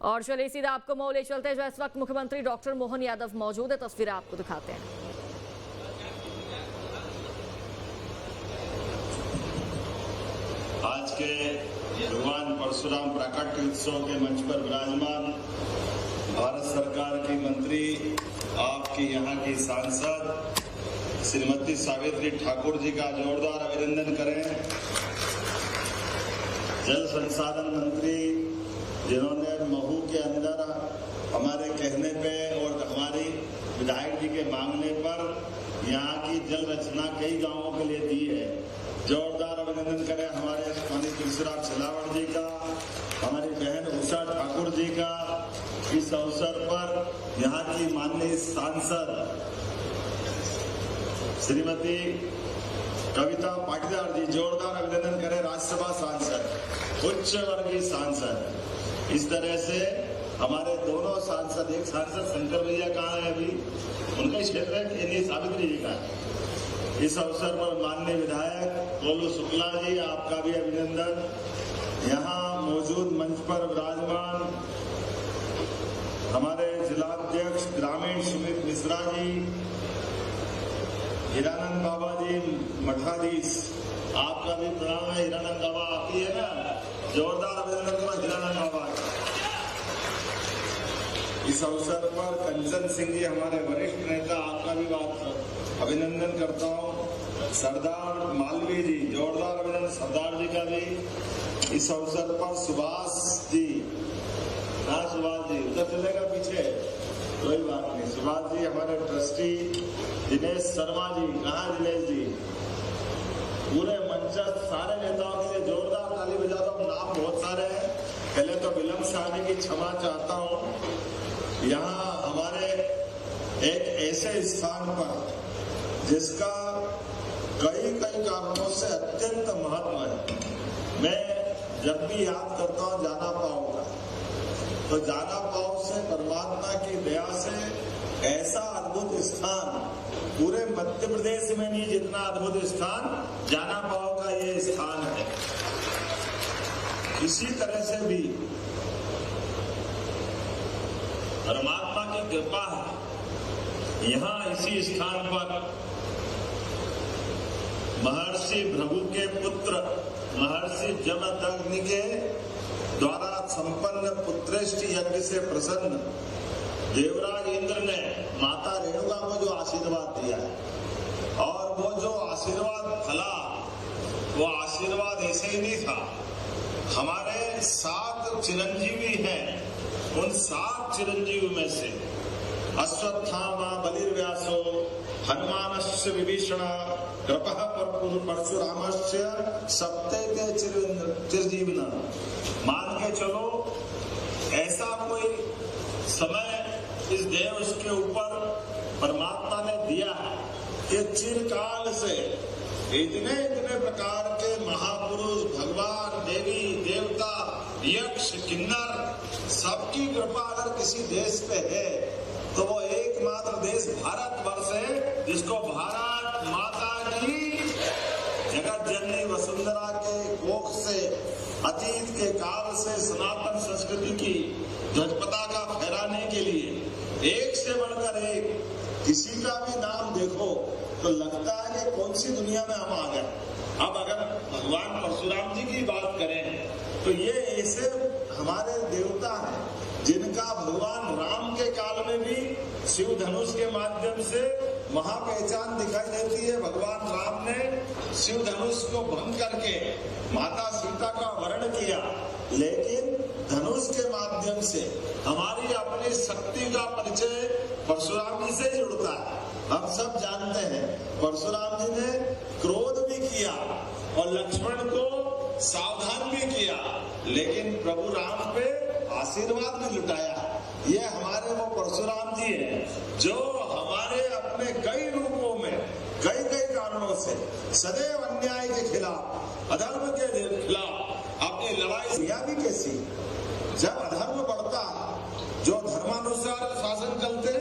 और चलिए सीधा आपको मऊ ले चलते हैं, जो इस वक्त मुख्यमंत्री डॉक्टर मोहन यादव मौजूद है। तस्वीर आपको दिखाते हैं। आज के भगवान परशुराम प्राकट्य उत्सव के मंच पर विराजमान भारत सरकार की मंत्री, आपकी यहाँ की सांसद श्रीमती सावित्री ठाकुर जी का जोरदार अभिनंदन करें। जल संसाधन मंत्री, जिन्होंने महू के अंदर हमारे कहने पे और हमारी विधायक जी के मांगने पर यहाँ की जल रचना कई गांवों के लिए दी है। जोरदार अभिनंदन करें हमारे स्वामी तुलसीराम सिलावट जी का, हमारी बहन उषा ठाकुर जी का। इस अवसर पर यहाँ की माननीय सांसद श्रीमती कविता पाटीदार जी, जोरदार अभिनंदन करें। राज्यसभा सांसद, उच्च वर्गीय सांसद। इस तरह से हमारे दोनों सांसद, एक सांसद शंकर भैया कहाँ है अभी, उनका क्षेत्र है, सावित्री जी का। इस अवसर पर माननीय विधायक गोलू शुक्ला जी, आपका भी अभिनंदन। यहाँ मौजूद मंच पर विराजमान हमारे जिलाध्यक्ष ग्रामीण सुमित मिश्रा जी, हीरानंद बाबा जी मठाधीश, आपका भी प्रणाम है। हीरानंद बाबा आप ही है ना, जोरदार अभिनंदन करो हीरानंद बाबा। इस अवसर पर कंचन सिंह जी, हमारे वरिष्ठ नेता, आपका भी बात अभिनंदन करता हूँ। सरदार मालवीय जी, जोरदार अभिनंदन सरदार जी का भी। इस अवसर पर सुभाष जी, हाँ सुभाष जी उधर चलेगा पीछे, कोई बात नहीं। सुभाष जी, हमारे ट्रस्टी दिनेश शर्मा जी, कहाँ दिनेश जी, पूरे मंच सारे नेताओं के लिए जोरदार ताली बजा दो। नाम बहुत सारे हैं, पहले तो विलंब से आने की क्षमा चाहता हूँ। यहाँ हमारे एक ऐसे स्थान पर जिसका कई कारणों से अत्यंत महत्व है, मैं जब भी याद करता हूँ जाना पाऊंगा, तो जाना पाओ से परमात्मा की दया से ऐसा अद्भुत स्थान पूरे मध्य प्रदेश में नहीं जितना अद्भुत स्थान जाना पाओ का ये स्थान है। इसी तरह से भी परमात्मा की कृपा है, यहाँ इसी स्थान पर महर्षि भृगु के पुत्र महर्षि जमदग्नि के द्वारा संपन्न पुत्रेष्टि यज्ञ से प्रसन्न देवराज इंद्र ने माता रेणुका को जो आशीर्वाद दिया है, और वो जो आशीर्वाद फला, वो आशीर्वाद ऐसे ही नहीं था। हमारे 7 चिरंजीवी हैं, उन 7 चिरंजीवी में से अश्वत्थामा बलिर्व्यासो, हनुमानस्य विभीषण, कृपः परशुरामस्य सप्तैते चिरजीविना। मान के चलो ऐसा कोई समय इस देश के ऊपर परमात्मा ने दिया है कि चिरकाल से इतने प्रकार के महापुरुष, भगवान, देवी देवता, यक्ष, किन्नर, सबकी कृपा अगर किसी देश पे है तो वो एकमात्र देश भारतवर्ष है, जिसको भारत माता की जगत जननी वसुंधरा के कोख से, अतीत के काल से सनातन संस्कृति की ध्वज पताका फहराने के लिए एक से बढ़कर एक, किसी का भी नाम देखो तो लगता है कि कौन सी दुनिया में हम आ गए। अब अगर भगवान परशुराम जी की बात करें तो ये ऐसे हमारे देवता हैं जिनका भगवान राम के काल में भी शिव धनुष के माध्यम से महापहचान दिखाई देती है। भगवान राम ने शिव धनुष को भंग करके माता सीता का वर्ण किया, लेकिन धनुष के माध्यम से हमारी अपनी शक्ति का परिचय परशुराम जी से जुड़ता है। हम सब जानते हैं परशुराम जी ने क्रोध भी किया और लक्ष्मण को सावधान भी किया, लेकिन प्रभु राम पे आशीर्वाद भी लुटाया। ये हमारे वो परशुराम जी हैं जो हमारे अपने कई रूपों में कई कारणों से सदैव अन्याय के खिलाफ, अधर्म के खिलाफ अपनी लड़ाई किया भी कैसी। जब अधर्म बढ़ता, जो धर्मानुसार शासन चलते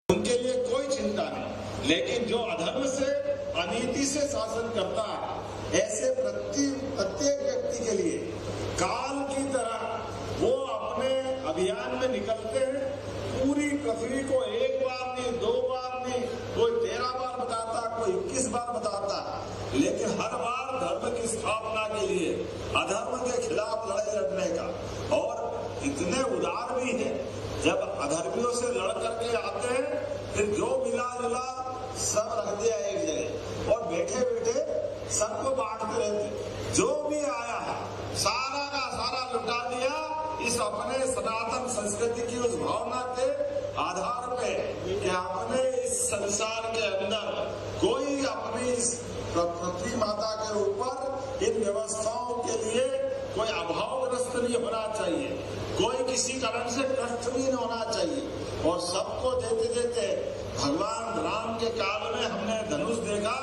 उनके लिए कोई चिंता नहीं, लेकिन जो अधर्म से, अनीति से शासन करता है, ऐसे प्रत्येक व्यक्ति के लिए काल की तरह वो अपने अभियान में निकलते हैं, पूरी पृथ्वी को एक बार नहीं, 2 बार नहीं, कोई 13 बार बताता, कोई 21 बार बताता, लेकिन हर बार धर्म की स्थापना के लिए, अधर्म के खिलाफ लड़ाई लड़ने का। और इतने उदार भी है, जब अधर्मियों से लड़ करके आते हैं, फिर जो मिला जुला सब रख दिया एक जगह और बैठे बैठे सबको बांटते रहते। जो भी आया सारा का सारा लुटा दिया इस अपने सनातन संस्कृति की उस भावना के आधार पे कि अपने इस संसार के अंदर कोई अपनी इस पृथ्वी माता के ऊपर इन व्यवस्थाओं के लिए कोई अभावग्रस्त नहीं होना चाहिए, कोई किसी कारण से कष्ट भी नहीं होना चाहिए। और सबको देते देते भगवान राम के काल में हमने धनुष देखा,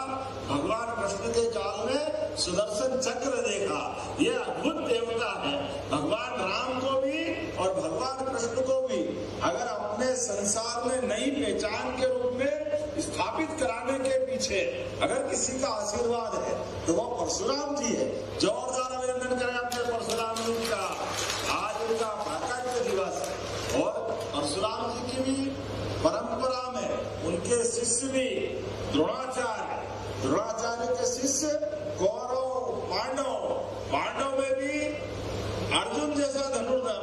भगवान कृष्ण के काल में सुदर्शन चक्र देखा। ये अद्भुत देवता है। भगवान राम को भी और भगवान कृष्ण को भी अगर अपने संसार में नई पहचान के रूप में स्थापित कराने के पीछे अगर किसी का आशीर्वाद है तो वो परशुराम जी है। जोरदार अभिनंदन करें अपने परशुराम जी का। आज उनका प्राकट्य दिवस है और परशुराम जी की भी परंपरा में उनके शिष्य भी द्रोणाचार्य के शिष्य कौरव पांडव में भी अर्जुन जैसा धनुर्धर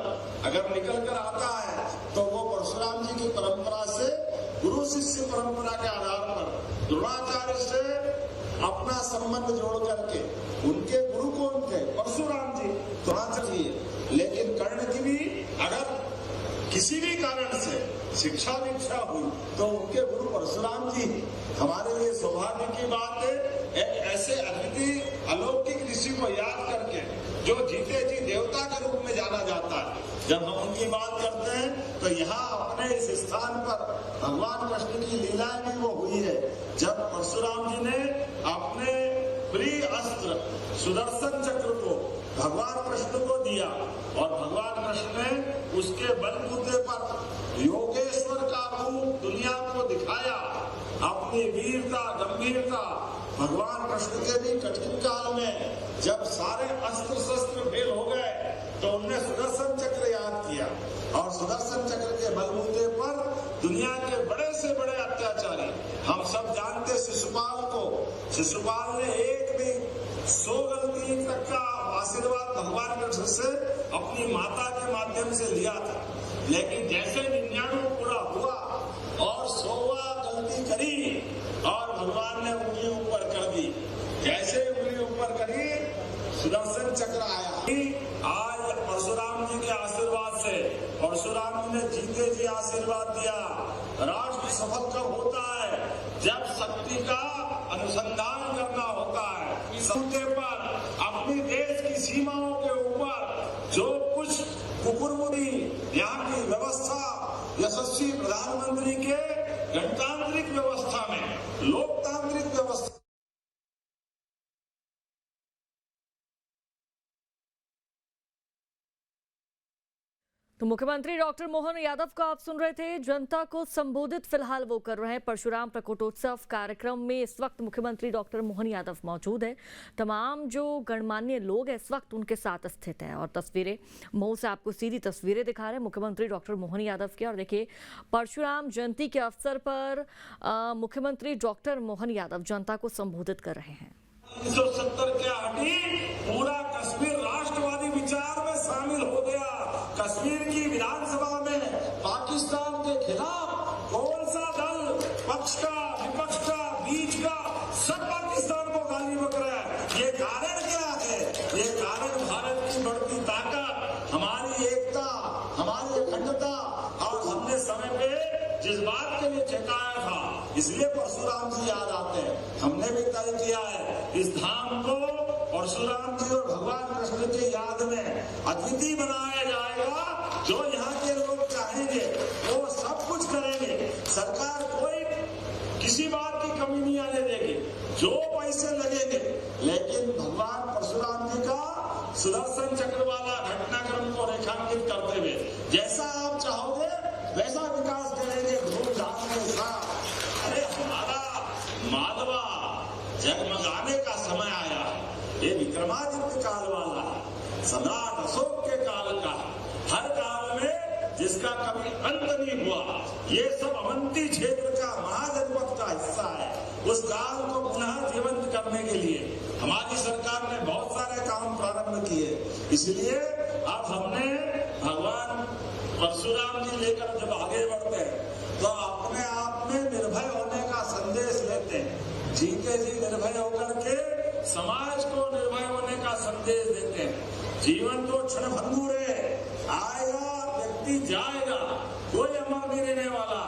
अगर निकल कर आता है तो वो परशुराम जी की परंपरा से गुरु शिष्य परंपरा के आधार पर द्रोणाचार्य से अपना संबंध जोड़ करके उनके गुरु कौन थे? परशुराम जी, द्रोणाचार्य जी। लेकिन कर्ण की भी अगर किसी भी कारण से शिक्षा दीक्षा हुई तो उनके गुरु परशुराम जी। हमारे लिए सौभाग्य की बात है एक ऐसे अद्वितीय अलौकिक ऋषि को याद करके जो जीते जी देवता के रूप में जाना जाता है। जब हम उनकी बात करते हैं तो यहाँ अपने इस स्थान पर भगवान कृष्ण की लीलाएं भी वो हुई है जब परशुराम जी ने अपने प्रिय अस्त्र सुदर्शन चक्र को भगवान कृष्ण को दिया और भगवान कृष्ण ने उसके बलबूते पर योगेश्वर का रूप दुनिया को दिखाया, अपनी वीरता गंभीरता। भगवान कृष्ण के भी कठिन काल में जब सारे अस्त्र शस्त्र फेल हो गए तो उन्होंने सुदर्शन चक्र याद किया और सुदर्शन चक्र के बलबूते पर दुनिया के बड़े से बड़े अत्याचारी हम सब जानते शिशुपाल ने एक भी 100 गलती तक का आशीर्वाद भगवान कृष्ण से अपनी माता के माध्यम से लिया था। लेकिन जैसे 99 पूरा हुआ और 100वां गलती करी और भगवान ने उंगली ऊपर कर दी। जैसे उंगली ऊपर करी सुदर्शन चक्र आया। आज परशुराम जी के आशीर्वाद से परशुराम जी ने जीते जी आशीर्वाद दिया। राष्ट्र सफल कब होता है? जब शक्ति का अनुसंधान करना होता है। इस मुद्दे पर अपनी देश की सीमाओं के ऊपर जो कुछ कुकुरमुनी यहाँ की व्यवस्था यशस्वी प्रधानमंत्री के गणतांत्रिक व्यवस्था में लोकतांत्रिक व्यवस्था तो मुख्यमंत्री डॉक्टर मोहन यादव को आप सुन रहे थे। जनता को संबोधित फिलहाल वो कर रहे हैं। परशुराम प्रकटोत्सव कार्यक्रम में इस वक्त मुख्यमंत्री डॉक्टर मोहन यादव मौजूद है। तमाम जो गणमान्य लोग हैं इस वक्त उनके साथ स्थित हैं और तस्वीरें मऊ से आपको सीधी तस्वीरें दिखा रहे हैं मुख्यमंत्री डॉक्टर मोहन यादव की। और देखिए परशुराम जयंती के अवसर पर मुख्यमंत्री डॉक्टर मोहन यादव जनता को संबोधित कर रहे हैं। 1970 के हटी पूरा कश्मीर राष्ट्रवादी विचार में शामिल हो गया। कश्मीर की विधानसभा में पाकिस्तान के खिलाफ कौन सा दल पक्ष का विपक्ष का बीच का सब पाकिस्तान को गाली बक रहा है। ये कारण क्या है? ये कारण भारत की बढ़ती ताकत, हमारी एकता, हमारी अखंडता और हमने समय पे जिस बात के लिए चेताया था इसलिए परशुराम जी याद आते हैं। हमने भी तय किया है इस धाम को परशुराम जी और भगवान कृष्ण की याद में अद्वितीय बनाया जाएगा। जो यहाँ के लोग चाहेंगे वो सब कुछ करेंगे। सरकार कोई किसी बात की कमी नहीं आने देगी, जो पैसे लगेंगे। लेकिन भगवान परशुराम जी का सुदर्शन चक्र वाला घटनाक्रम को रेखांकित करते हुए जैसा आप चाहोगे वैसा विकास करेंगे धूमधाम के साथ। अरे हमारा मालवा जगमगाने का समय आया। ये विक्रमादित्य काल वाला है, सम्राट अशोक के काल का। हर जिसका कभी अंत नहीं हुआ। ये सब अवंती क्षेत्र का महाजनपद का हिस्सा है। उस काल को पुनः जीवंत करने के लिए हमारी सरकार ने बहुत सारे काम प्रारंभ किए। इसलिए अब हमने भगवान परशुराम जी लेकर जब आगे बढ़ते हैं तो अपने आप में निर्भय होने का संदेश लेते हैं। जी के जी निर्भय होकर के समाज को निर्भय होने का संदेश देते हैं। जीवन तो क्षणभंगुर है, आएगा व्यक्ति जाएगा, कोई अमर नहीं रहने वाला।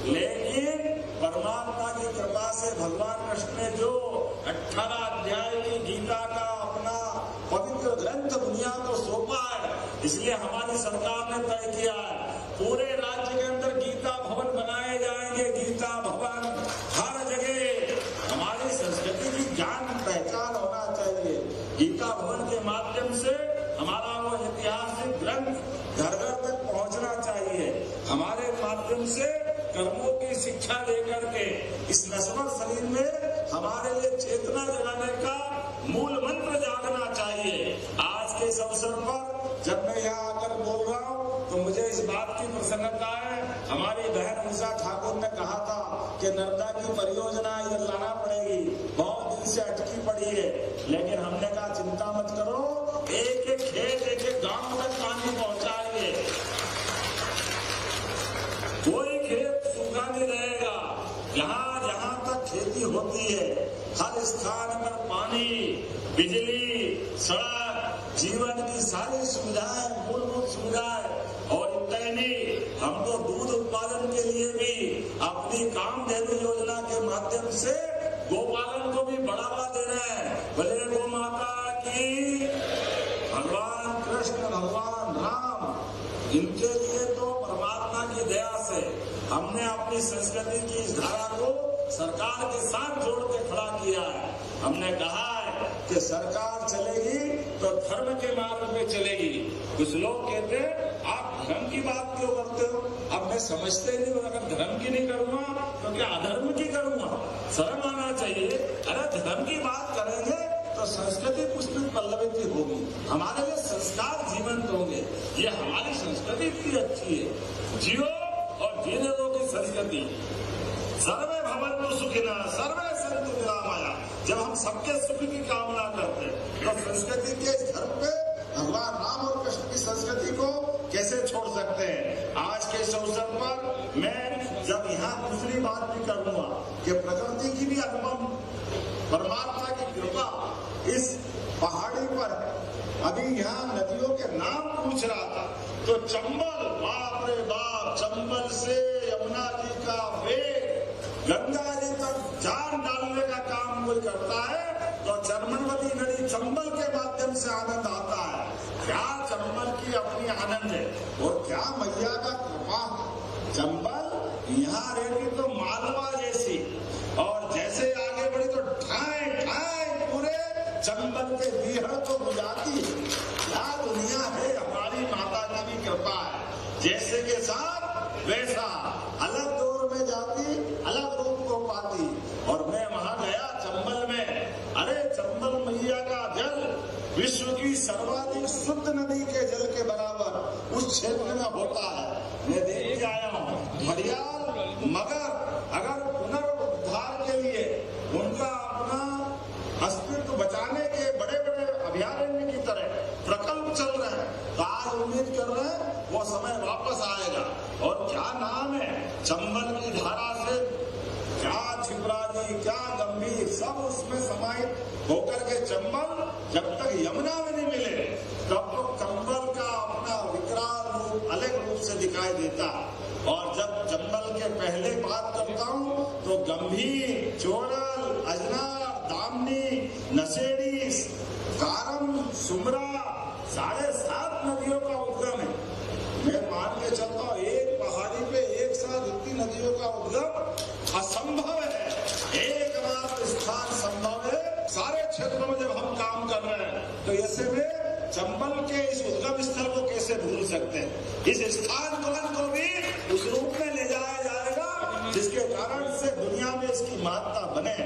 लेकिन परमात्मा की कृपा से भगवान कृष्ण ने जो 18 अध्याय की गीता का अपना पवित्र ग्रंथ दुनिया को सौंपा है, इसलिए हमारी सरकार ने तय किया है पूरे राज्य के अंदर गीता भवन बनाए जाएंगे। गीता भवन हर जगह हमारी संस्कृति की ज्ञान पहचान होना चाहिए। गीता भवन के माध्यम से हमारा वो ऐतिहासिक ग्रंथ घर घर तक पहुंचना चाहिए। हमारे माध्यम से कर्मों की शिक्षा देकर के इस नश्वर शरीर में हमारे लिए चेतना जगाने का मूल मंत्र जागना चाहिए। आज के इस अवसर पर जब मैं यहाँ आकर बोल रहा हूँ तो मुझे इस बात की प्रसन्नता है। हमारी बहन उषा ठाकुर ने कहा था कि नर्मदा की परियोजना इधर लाना पड़ेगी, बहुत दिन से अटकी पड़ी है। लेकिन हमने कहा चिंता मत करो, एक एक खेत एक एक गांव तक पानी पहुंचाएंगे, कोई खेत सूखा नहीं रहेगा। जहाँ जहाँ तक खेती होती है हर स्थान पर पानी, बिजली, सड़क, जीवन की सारी सुविधाएं, मूलभूत सुविधाएं। और इतना ही नहीं, हम तो दूध उत्पादन के लिए भी अपनी कामधेनु योजना के माध्यम से गोपालन को भी बढ़ावा दे रहे हैं। बोले गौ माता की, भगवान कृष्ण, भगवान राम, इनके लिए तो परमात्मा की दया से हमने अपनी संस्कृति की इस धारा को सरकार के साथ जोड़ के खड़ा किया है। हमने कहा है कि सरकार चलेगी तो धर्म के मार्ग में चलेगी। कुछ लोग कहते हैं आप धर्म की बात क्यों करते हो? अब मैं समझते नहीं, अगर धर्म की नहीं करूंगा तो क्या अधर्म की करूंगा? शर्म आना चाहिए। अरे धर्म की बात करेंगे तो संस्कृति पुष्पित पल्लवित होगी, हमारे लिए संस्कार जीवंत होंगे। ये हमारी संस्कृति इतनी अच्छी है, जियो और जीने दो की संस्कृति। सर्वे भवन्तु सुखिनः, सर्वे सन्तु निरामया। जब हम सबके सुख की कामना करते हैं तो संस्कृति के इस धर्म पे भगवान राम और कृष्ण की संस्कृति को कैसे छोड़ सकते हैं? आज के इस अवसर पर मैं जब यहाँ दूसरी बात भी करूंगा कि प्रकृति की भी अनुपम परमात्मा की कृपा इस पहाड़ी पर है। अभी यहाँ नदियों के नाम पूछ रहा था तो चंबल, बाप रे बाप, चंबल से यमुना जी का वेग गंगा जी तक जान डालने का काम कोई करता है तो चर्मनवती नदी चंबल के माध्यम से आनंद आता है। क्या चंबल की अपनी आनंद है और क्या मैया का कृपा। चंबल यहाँ रहती तो मालवा जैसी, और जैसे आगे बढ़ी तो ठाए ठाए पूरे चंबल के बीहड़ को बुझाती। क्या दुनिया है, हमारी माता की भी कृपा है। जैसे के साथ वैसा, अलग दौर में जाती, अलग रूप को पाती। और मैं वहां गया चंबल में, अरे चंबल मैया का जल विश्व की सर्वाधिक शुद्ध नदी के जल के बराबर उस क्षेत्र में होता है। मैं देख के आया हूँ घड़ियाल, मगर अगर पुनरुद्धार के लिए उनका अपना अस्तित्व बचाने के बड़े बड़े अभयारण्य की तरह प्रकल्प चल रहे हैं, तो आज उम्मीद कर रहे हैं वो समय वापस आएगा। और क्या नाम है चंबल की धारा से, क्या छिपराजी, क्या गंभीर, सब उसमें समाहित होकर के चंबल जब तक यमुना में नहीं मिले तब तो चंबल का अपना विकराल रूप अलग रूप से दिखाई देता। और जब चंबल के पहले बात करता हूँ तो गंभीर, चोरल, अजनार, दामनी, नशेड़ी, कारम, सुमरा, 7.5 नदियों का उद्गम है। मैं मान के चलता हूँ एक पहाड़ी पे एक साथ इतनी नदियों का उद्गम असंभव है। एकमात्र स्थान संभव है। सारे क्षेत्रों में जब हम काम कर रहे हैं तो ऐसे में चंबल के इस उद्गम स्थल को कैसे भूल सकते हैं? इस स्थान को भी उस रूप में ले जाया जाएगा जिसके कारण से दुनिया में इसकी महत्ता बने।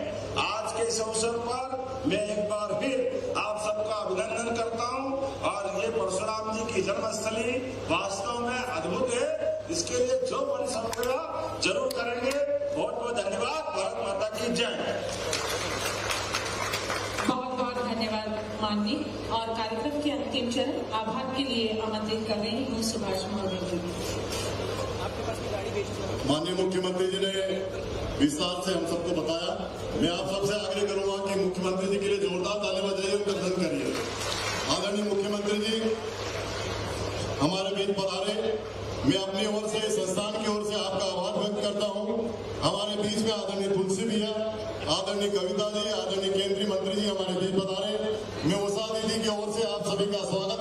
आज के इस अवसर पर मैं एक बार फिर आप सबका अभिनंदन करता हूं। और ये परशुराम जी की जन्मस्थली वास्तव में अद्भुत है। इसके लिए जो बन सकेगा जरूर करेंगे। बहुत बहुत धन्यवाद। भारत माता की जय। बहुत बहुत धन्यवाद माननीय। और कार्यक्रम के अंतिम चरण आभार के लिए आमंत्रित कर रहे हैं सुभाष महोदय जी। माननीय मुख्यमंत्री जी ने विस्तार से हम सबको बताया। मैं आप सबसे आग्रह करूंगा कि मुख्यमंत्री जी के लिए जोरदार ताली बजाइए, उनका धन करिए। आदरणीय मुख्यमंत्री जी हमारे बीच पधारे। मैं अपनी ओर से, संस्थान की ओर से आपका आभार व्यक्त करता हूं। हमारे बीच में आदरणीय तुलसी भैया, आदरणीय कविता जी, आदरणीय केंद्रीय मंत्री जी हमारे बीच पधारे। मैं उषा दीदी की ओर से आप सभी का स्वागत